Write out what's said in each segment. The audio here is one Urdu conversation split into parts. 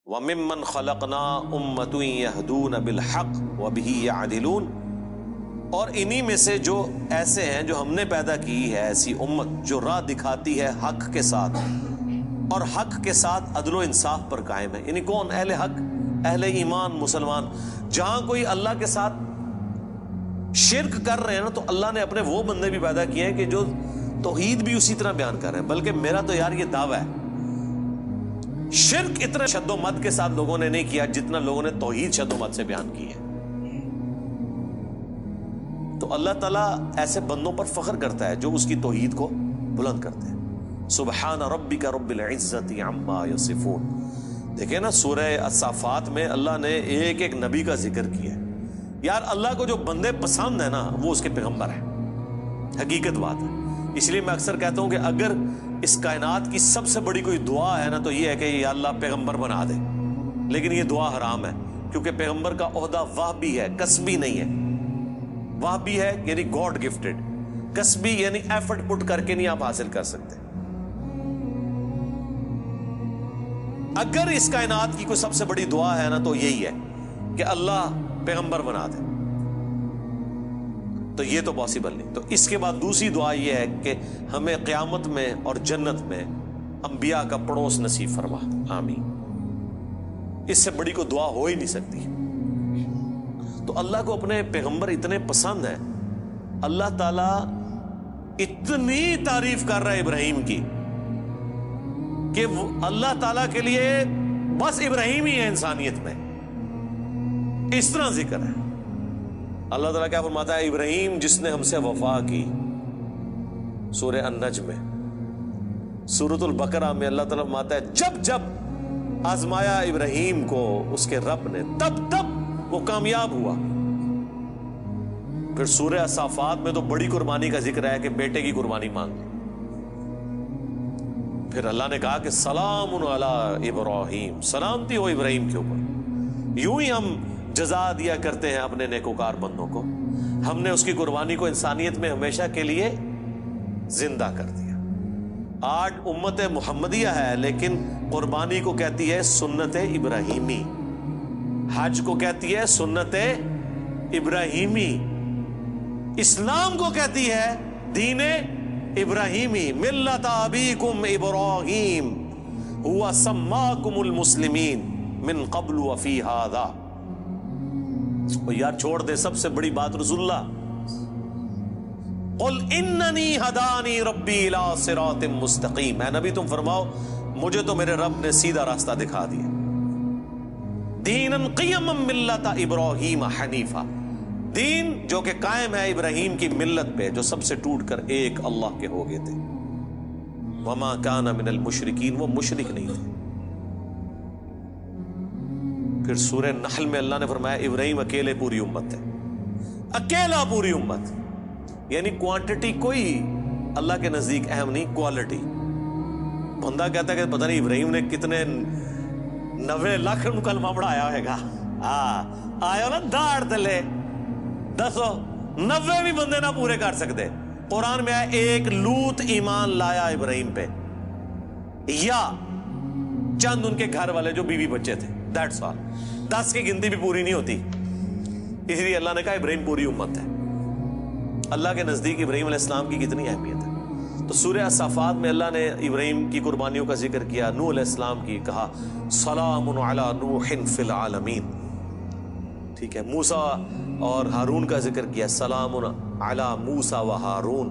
وَمِمَّنْ خَلَقْنَا أُمَّةٌ يَهْدُونَ بِالْحَقِّ وَبِهِ يَعْدِلُونَ، اور انہی میں سے جو ایسے ہیں جو ہم نے پیدا کی ہے ایسی امت جو راہ دکھاتی ہے حق کے ساتھ اور حق کے ساتھ عدل و انصاف پر قائم ہے. یعنی کون؟ اہل حق، اہل ایمان، مسلمان. جہاں کوئی اللہ کے ساتھ شرک کر رہے ہیں نا، تو اللہ نے اپنے وہ بندے بھی پیدا کیے ہیں کہ جو توحید بھی اسی طرح بیان کر رہے ہیں. بلکہ میرا تو یار یہ دعویٰ ہے، شرک اتنا شد و مت کے ساتھ لوگوں نے نہیں کیا جتنا لوگوں نے توحید شد و مت سے بیان کی ہے. تو اللہ تعالیٰ ایسے بندوں پر فخر کرتا ہے جو اس کی توحید کو بلند کرتے ہیں. سبحان ربک رب العزت عما یصفون. دیکھیں نا سورہ الصافات میں اللہ نے ایک ایک نبی کا ذکر کیا ہے. یار اللہ کو جو بندے پسند ہیں نا وہ اس کے پیغمبر ہیں. حقیقت بات ہے. اس لیے میں اکثر کہتا ہوں کہ اگر اس کائنات کی سب سے بڑی کوئی دعا ہے نا تو یہ ہے کہ یا اللہ پیغمبر بنا دے. لیکن یہ دعا حرام ہے، کیونکہ پیغمبر کا عہدہ وہبی ہے، کسبی نہیں ہے. وہبی ہے یعنی گاڈ گفٹڈ، کسبی یعنی ایفرٹ پٹ کر کے نہیں آپ حاصل کر سکتے. اگر اس کائنات کی کوئی سب سے بڑی دعا ہے نا تو یہی ہے کہ اللہ پیغمبر بنا دے، تو یہ تو پاسبل نہیں. تو اس کے بعد دوسری دعا یہ ہے کہ ہمیں قیامت میں اور جنت میں انبیاء کا پڑوس نصیب فرما. آمین. اس سے بڑی کوئی دعا ہو ہی نہیں سکتی. تو اللہ کو اپنے پیغمبر اتنے پسند ہیں، اللہ تعالیٰ اتنی تعریف کر رہا ہے ابراہیم کی کہ اللہ تعالیٰ کے لیے بس ابراہیم ہی ہے انسانیت میں. اس طرح ذکر ہے. اللہ تعالیٰ کیا فرماتا ہے؟ ابراہیم جس نے ہم سے وفا کی، سورہ النجم میں. سورۃ البقرہ میں اللہ تعالیٰ فرماتا ہے جب جب آزمایا ابراہیم کو اس کے رب نے تب تب وہ کامیاب ہوا. پھر سورہ صافات میں تو بڑی قربانی کا ذکر ہے کہ بیٹے کی قربانی مانگ لی. پھر اللہ نے کہا کہ سلام علی ابراہیم، سلامتی ہو ابراہیم کے اوپر. یوں ہی ہم جزا دیا کرتے ہیں اپنے نیکوکار بندوں کو. ہم نے اس کی قربانی کو انسانیت میں ہمیشہ کے لیے زندہ کر دیا. آج امت محمدیہ ہے لیکن قربانی کو کہتی ہے سنت ابراہیمی، حج کو کہتی ہے سنت ابراہیمی، اسلام کو کہتی ہے دین ابراہیمی. ملت ابیکم ابراہیم هو سماکم المسلمین من قبل وفی ھذا. یار چھوڑ دے سب سے بڑی بات رسول اللہ. قل اننی ہدانی ربی الی صراط مستقیم. اے نبی تم فرماؤ مجھے تو میرے رب نے سیدھا راستہ دکھا دیا. دینا قیما ملت ابراہیم حنیفا، دین جو کہ قائم ہے ابراہیم کی ملت پہ جو سب سے ٹوٹ کر ایک اللہ کے ہو گئے تھے. وما کان من المشرکین، وہ مشرک نہیں تھے. پھر سورہ نحل میں اللہ نے فرمایا ابراہیم اکیلے پوری امت ہے، اکیلا پوری امت. یعنی کوانٹٹی کوئی اللہ کے نزدیک اہم نہیں، کوالٹی. بندہ کہتا ہے کہ پتہ نہیں ابراہیم نے کتنے 90 لاکھ کلمہ پڑھایا ہوئے گا. آیا نا داڑ تلے دسو 90 بھی بندے نہ پورے کر سکتے. قرآن میں آیا ایک لوط ایمان لایا ابراہیم پہ، یا چند ان کے گھر والے جو بیوی بچے تھے، دیٹس آل. 10 کی گنتی بھی پوری نہیں ہوتی. اس لیے اللہ نے کہا ابراہیم پوری امت ہے. اللہ کے نزدیک ابراہیم علیہ السلام کی کتنی اہمیت ہے. تو سورہ صافات میں اللہ نے ابراہیم کی قربانیوں کا ذکر کیا، نوح علیہ السلام کی کہا سلام علی نوح فی العالمین. ٹھیک ہے. موسیٰ اور ہارون کا ذکر کیا، سلام علی موسیٰ و ہارون.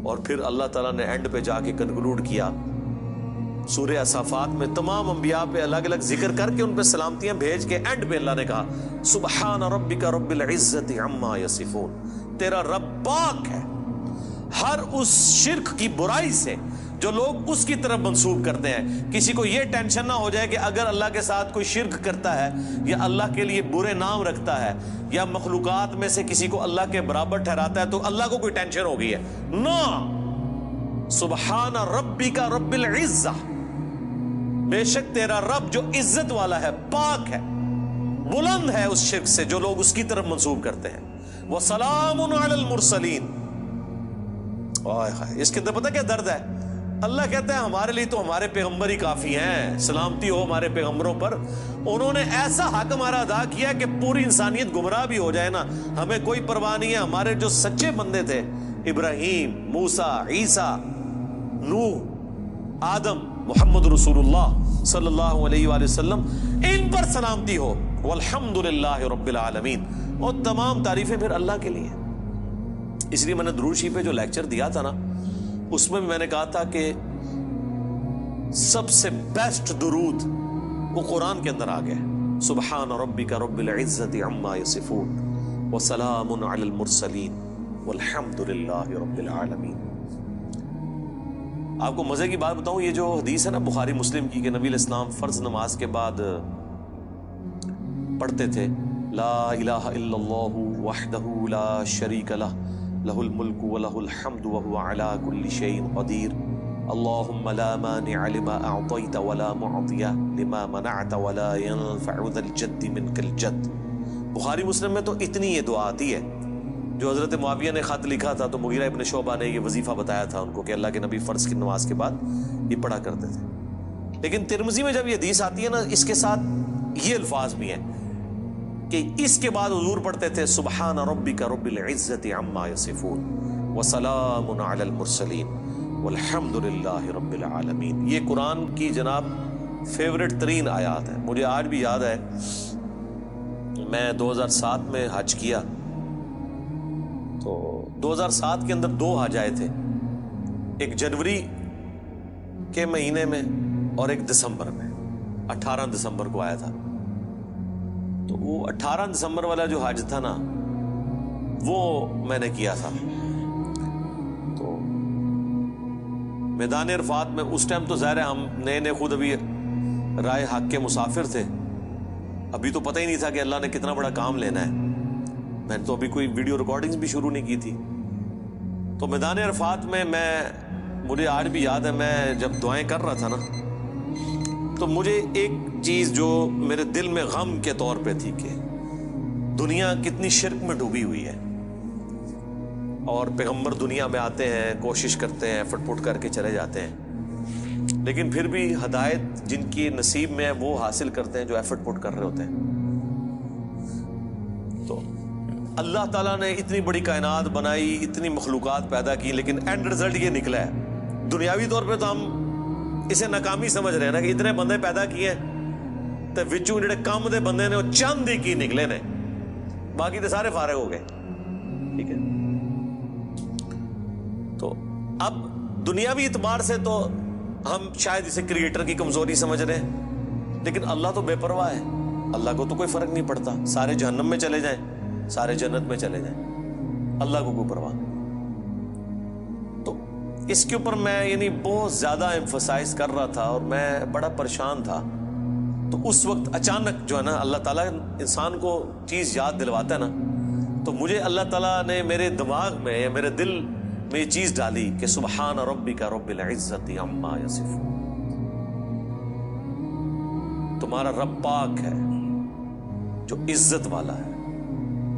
اور پھر اللہ تعالیٰ نے اینڈ پہ جا کے کنکلوڈ کیا سورہ صافات میں تمام انبیاء پہ الگ الگ ذکر کر کے ان پہ سلامتیاں بھیج کے اینڈ پہ اللہ نے کہا سبحان ربک رب العزت عما یصفون. تیرا رب پاک ہے ہر اس شرک کی برائی سے جو لوگ اس کی طرف منسوب کرتے ہیں. کسی کو یہ ٹینشن نہ ہو جائے کہ اگر اللہ کے ساتھ کوئی شرک کرتا ہے یا اللہ کے لیے برے نام رکھتا ہے یا مخلوقات میں سے کسی کو اللہ کے برابر ٹھہراتا ہے تو اللہ کو کوئی ٹینشن ہو گئی ہے. نو، سبحان ربک رب العزہ، بے شک تیرا رب جو عزت والا ہے، پاک ہے، بلند ہے اس شرک سے جو لوگ اس کی طرف منسوب کرتے ہیں. وَسَلَامٌ عَلَى الْمُرْسَلِينَ. اس کے اندر پتہ کیا درد ہے؟ اللہ کہتا ہے ہمارے لیے تو ہمارے پیغمبر ہی کافی ہیں، سلامتی ہو ہمارے پیغمبروں پر، انہوں نے ایسا حق ہمارا ادا کیا کہ پوری انسانیت گمراہ بھی ہو جائے نا ہمیں کوئی پرواہ نہیں ہے۔ ہمارے جو سچے بندے تھے، ابراہیم، موسیٰ، عیسیٰ، نوح، آدم، محمد رسول اللہ صلی اللہ علیہ وآلہ وسلم، ان پر سلامتی ہو، والحمد للہ رب العالمین، اور تمام تعریفیں پھر اللہ کے لیے۔ اس لیے میں نے درود شریف پہ جو لیکچر دیا تھا نا، اس میں بھی میں نے کہا تھا کہ سب سے بیسٹ درود وہ قرآن کے اندر آ گیا، سبحان ربک رب العزت عما یصفون وسلام علی المرسلین والحمد للہ رب العالمین۔ آپ کو مزے کی بات بتاؤں، یہ جو حدیث ہے نا بخاری مسلم کی کہ نبی علیہ السلام فرض نماز کے بعد پڑھتے تھے لا الہ الا اللہ وحدہ لا شریک لہ لہ الملک ولہ الحمد وہو علی کل شیء قدیر اللہم لا مانع لما اعطیت ولا معطی لما منعت ولا ينفع ذا الجد منک الجد۔ بخاری مسلم میں تو اتنی یہ دعا آتی ہے، جو حضرت معاویہ نے خط لکھا تھا تو مغیرہ ابن شعبہ نے یہ وظیفہ بتایا تھا ان کو کہ اللہ کے نبی فرض کی نماز کے بعد یہ پڑھا کرتے تھے۔ لیکن ترمذی میں جب یہ حدیث آتی ہے نا، اس کے ساتھ یہ الفاظ بھی ہیں کہ اس کے بعد حضور پڑھتے تھے سبحان ربک رب العزت عما یصفون وسلام علی المرسلین والحمد للہ رب العالمین۔ یہ قرآن کی جناب فیورٹ ترین آیات ہے۔ مجھے آج بھی یاد ہے، میں 2007 میں حج کیا تو 2007 کے اندر 2 حج آئے تھے، ایک جنوری کے مہینے میں اور ایک دسمبر میں، 18 دسمبر کو آیا تھا۔ تو وہ 18 دسمبر والا جو حج تھا نا، وہ میں نے کیا تھا۔ تو میدان عرفات میں اس ٹائم تو ظاہر ہے ہم نئے نئے خود ابھی رائے حق کے مسافر تھے، ابھی تو پتہ ہی نہیں تھا کہ اللہ نے کتنا بڑا کام لینا ہے، میں نے تو ابھی کوئی ویڈیو ریکارڈنگز بھی شروع نہیں کی تھی۔ تو میدان عرفات میں مجھے آج بھی یاد ہے، میں جب دعائیں کر رہا تھا نا، تو مجھے ایک چیز جو میرے دل میں غم کے طور پہ تھی کہ دنیا کتنی شرک میں ڈوبی ہوئی ہے، اور پیغمبر دنیا میں آتے ہیں، کوشش کرتے ہیں، فٹ پٹ کر کے چلے جاتے ہیں، لیکن پھر بھی ہدایت جن کی نصیب میں ہے وہ حاصل کرتے ہیں جو ایفرٹ پٹ کر رہے ہوتے ہیں۔ تو اللہ تعالیٰ نے اتنی بڑی کائنات بنائی، اتنی مخلوقات پیدا کی، لیکن اینڈ رزلٹ یہ نکلا ہے۔ دنیاوی طور پہ تو ہم اسے ناکامی سمجھ رہے ہیں نا کہ اتنے بندے پیدا کیے تو وچوں جڑے کام دے بندے نے وہ چند ہی کی نکلے نے، باقی تو سارے فارغ ہو گئے، ٹھیک ہے۔ تو اب دنیاوی اعتبار سے تو ہم شاید اسے کریٹر کی کمزوری سمجھ رہے ہیں، لیکن اللہ تو بے پرواہ ہے، اللہ کو تو کوئی فرق نہیں پڑتا، سارے جہنم میں چلے جائیں، سارے جنت میں چلے جائیں، اللہ کو کوئی پرواہ نہیں۔ تو اس کے اوپر میں بہت زیادہ ایمفسائز کر رہا تھا اور میں بڑا پریشان تھا۔ تو اس وقت اچانک جو ہے نا اللہ تعالیٰ انسان کو چیز یاد دلواتا ہے نا، تو مجھے اللہ تعالیٰ نے میرے دماغ میں یا میرے دل میں یہ چیز ڈالی کہ سبحان ربک رب العزت عما یصفون، تمہارا رب پاک ہے جو عزت والا ہے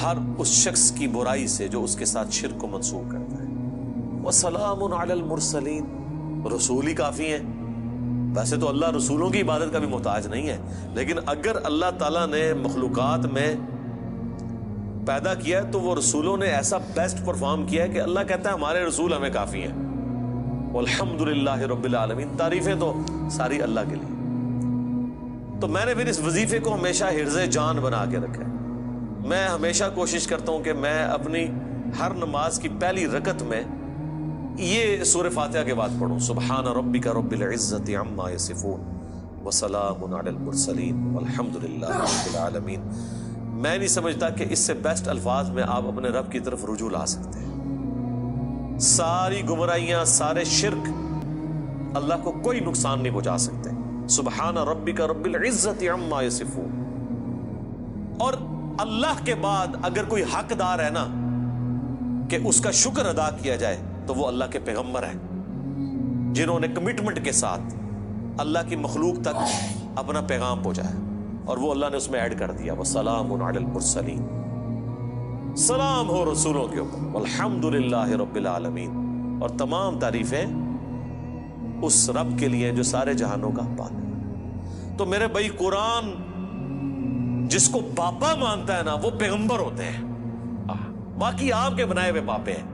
ہر اس شخص کی برائی سے جو اس کے ساتھ شرک کو منسوخ کرتا ہے۔ وَسَلَامٌ عَلَى الْمُرْسَلِينَ، رسول ہی کافی ہیں۔ ویسے تو اللہ رسولوں کی عبادت کا بھی محتاج نہیں ہے، لیکن اگر اللہ تعالیٰ نے مخلوقات میں پیدا کیا ہے تو وہ رسولوں نے ایسا بیسٹ پرفارم کیا ہے کہ اللہ کہتا ہے ہمارے رسول ہمیں کافی ہیں۔ والحمد للہ رب العالمین، تعریفیں تو ساری اللہ کے لیے۔ تو میں نے پھر اس وظیفے کو ہمیشہ حرز جان بنا کے رکھا ہے۔ میں ہمیشہ کوشش کرتا ہوں کہ میں اپنی ہر نماز کی پہلی رکعت میں یہ سورہ فاتحہ کے بعد پڑھوں، سبحان ربک رب العزت عما یصفون وسلام علی المرسلین والحمد للہ رب العالمین۔ میں نہیں سمجھتا کہ اس سے بیسٹ الفاظ میں آپ اپنے رب کی طرف رجوع لا سکتے ہیں۔ ساری گمراہیاں، سارے شرک اللہ کو کوئی نقصان نہیں پہنچا سکتے۔ سبحان ربک رب العزت عما یصفون۔ اور اللہ کے بعد اگر کوئی حقدار ہے نا کہ اس کا شکر ادا کیا جائے تو وہ اللہ کے پیغمبر ہیں، جنہوں نے کمٹمنٹ کے ساتھ اللہ کی مخلوق تک اپنا پیغام پہنچایا، اور وہ اللہ نے اس میں ایڈ کر دیا وَسَلَامٌ عَلَى الْمُرْسَلِينَ، سلام ہو رسولوں کے اوپر، والحمد للہ رب العالمین، اور تمام تعریفیں اس رب کے لیے جو سارے جہانوں کا پالک۔ تو میرے بھائی قرآن جس کو باپا مانتا ہے نا وہ پیغمبر ہوتے ہیں، باقی آپ کے بنائے ہوئے باپے ہیں،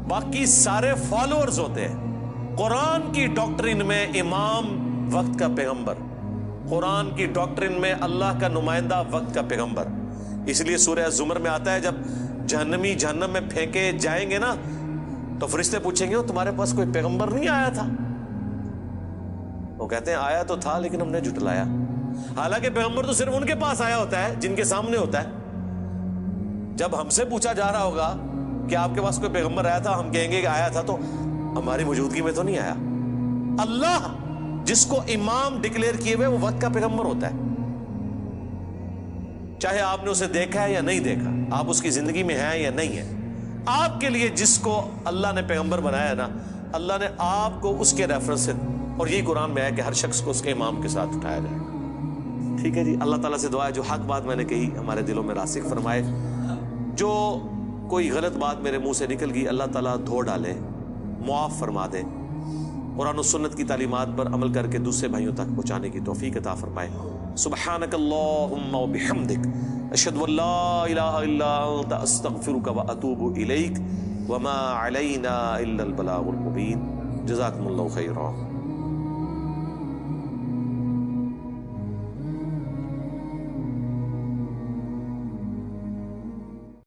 باقی سارے فالوورز ہوتے ہیں۔ قرآن کی ڈاکٹرین میں امام وقت کا پیغمبر، قرآن کی ڈاکٹرین میں اللہ کا نمائندہ وقت کا پیغمبر۔ اس لیے سورہ زمر میں آتا ہے جب جہنمی جہنم میں پھینکے جائیں گے نا تو فرشتے پوچھیں گے تمہارے پاس کوئی پیغمبر نہیں آیا تھا؟ وہ کہتے ہیں آیا تو تھا لیکن ہم نے جھٹلایا۔ حالانکہ پیغمبر تو صرف ان کے پاس آیا ہوتا ہے جن کے سامنے ہوتا ہے۔ جب ہم سے پوچھا جا رہا ہوگا کہ آپ کے پاس کوئی پیغمبر آیا تھا، ہم کہیں گے کہ آیا تھا تو ہماری موجودگی میں تو نہیں آیا۔ اللہ جس کو امام ڈکلیئر کیے ہوئے وہ وقت کا پیغمبر ہوتا ہے، چاہے آپ نے اسے دیکھا ہے یا نہیں دیکھا، آپ اس کی زندگی میں ہیں یا نہیں ہے۔ آپ کے لیے جس کو اللہ نے پیغمبر بنایا ہے نا، اللہ نے آپ کو اس کے ریفرنس سے، اور یہی قرآن میں ہے کہ ہر شخص کو اس کے امام کے ساتھ اٹھایا جائے گا۔ ٹھیک ہے جی، اللہ تعالیٰ سے دعا ہے جو حق بات میں نے کہی ہمارے دلوں میں راسخ فرمائے، جو کوئی غلط بات میرے منہ سے نکل گئی اللہ تعالیٰ دھو ڈالے، معاف فرما دے، قرآن و سنت کی تعلیمات پر عمل کر کے دوسرے بھائیوں تک پہنچانے کی توفیق عطا فرمائے۔ سبحانک اللہم و بحمدک، اشہد ان لا الہ الا انت، استغفرک و اتوب الیک، وما علینا الا البلاغ المبین۔ جزاکم اللہ خیرا۔